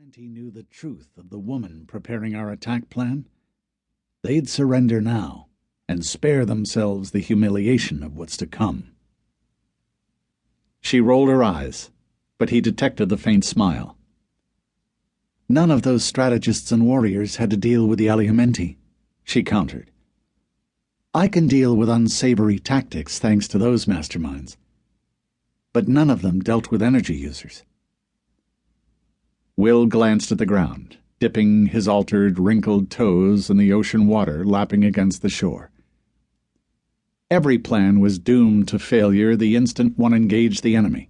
Aliomenti knew the truth of the woman preparing our attack plan. They'd surrender now and spare themselves the humiliation of what's to come. She rolled her eyes, but he detected the faint smile. None of those strategists and warriors had to deal with the Aliomenti, she countered. I can deal with unsavory tactics thanks to those masterminds, but none of them dealt with energy users. Will glanced at the ground, dipping his altered, wrinkled toes in the ocean water lapping against the shore. Every plan was doomed to failure the instant one engaged the enemy.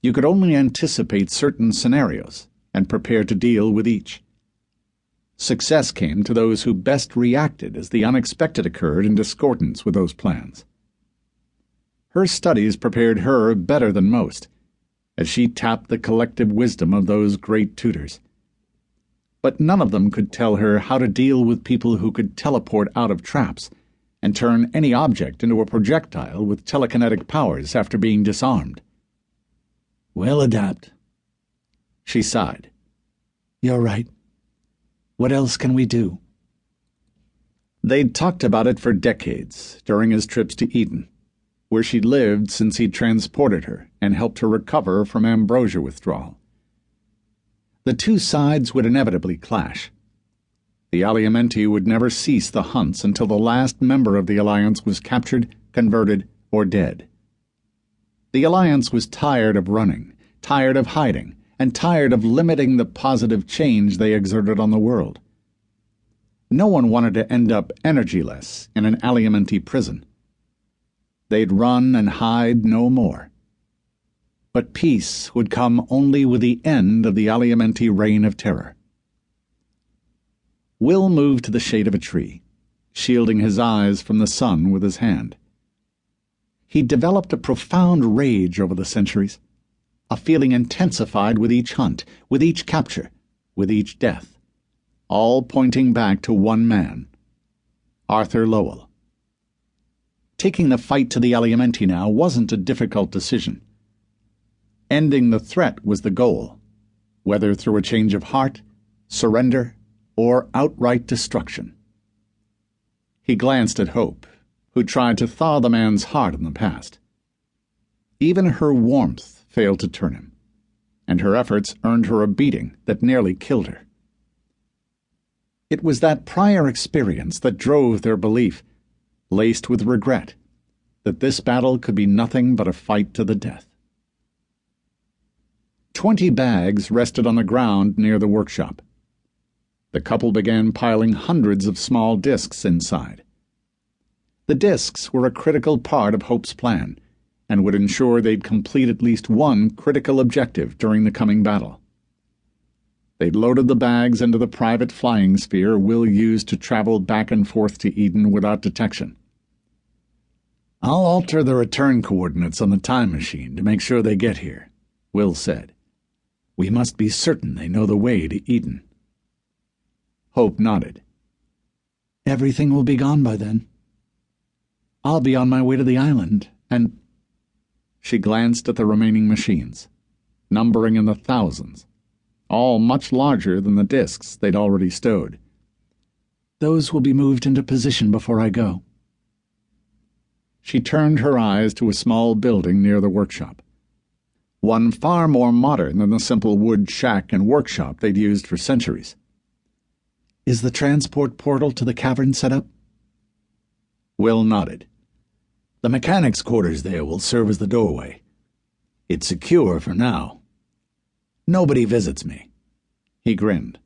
You could only anticipate certain scenarios and prepare to deal with each. Success came to those who best reacted as the unexpected occurred in discordance with those plans. Her studies prepared her better than most, as she tapped the collective wisdom of those great tutors. But none of them could tell her how to deal with people who could teleport out of traps and turn any object into a projectile with telekinetic powers after being disarmed. "We'll adapt." She sighed. "You're right. What else can we do?" They'd talked about it for decades during his trips to Eden, where she'd lived since he'd transported her and helped her recover from ambrosia withdrawal. The two sides would inevitably clash. The Aliomenti would never cease the hunts until the last member of the Alliance was captured, converted, or dead. The Alliance was tired of running, tired of hiding, and tired of limiting the positive change they exerted on the world. No one wanted to end up energyless in an Aliomenti prison. They'd run and hide no more. But peace would come only with the end of the Aliomenti reign of terror. Will moved to the shade of a tree, shielding his eyes from the sun with his hand. He'd developed a profound rage over the centuries, a feeling intensified with each hunt, with each capture, with each death, all pointing back to one man, Arthur Lowell. Taking the fight to the Aliomenti now wasn't a difficult decision. Ending the threat was the goal, whether through a change of heart, surrender, or outright destruction. He glanced at Hope, who tried to thaw the man's heart in the past. Even her warmth failed to turn him, and her efforts earned her a beating that nearly killed her. It was that prior experience that drove their belief, laced with regret, that this battle could be nothing but a fight to the death. 20 bags rested on the ground near the workshop. The couple began piling hundreds of small discs inside. The discs were a critical part of Hope's plan, and would ensure they'd complete at least one critical objective during the coming battle. They'd loaded the bags into the private flying sphere Will used to travel back and forth to Eden without detection. "I'll alter the return coordinates on the time machine to make sure they get here," Will said. "We must be certain they know the way to Eden." Hope nodded. "Everything will be gone by then. I'll be on my way to the island, and—" She glanced at the remaining machines, numbering in the thousands, all much larger than the discs they'd already stowed. "Those will be moved into position before I go." She turned her eyes to a small building near the workshop, one far more modern than the simple wood shack and workshop they'd used for centuries. "Is the transport portal to the cavern set up?" Will nodded. "The mechanics' quarters there will serve as the doorway. It's secure for now. Nobody visits me." He grinned.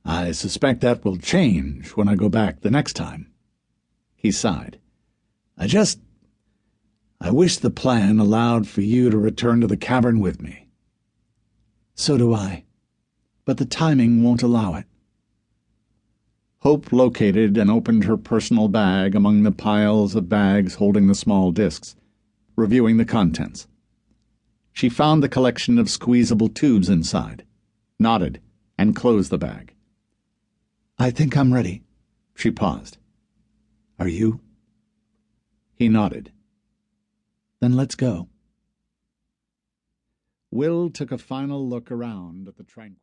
"I suspect that will change when I go back the next time." He sighed. I wish the plan allowed for you to return to the cavern with me." "So do I, but the timing won't allow it." Hope located and opened her personal bag among the piles of bags holding the small discs, reviewing the contents. She found the collection of squeezable tubes inside, nodded, and closed the bag. "I think I'm ready." She paused. "Are you?" He nodded. "Then let's go." Will took a final look around at the tranquil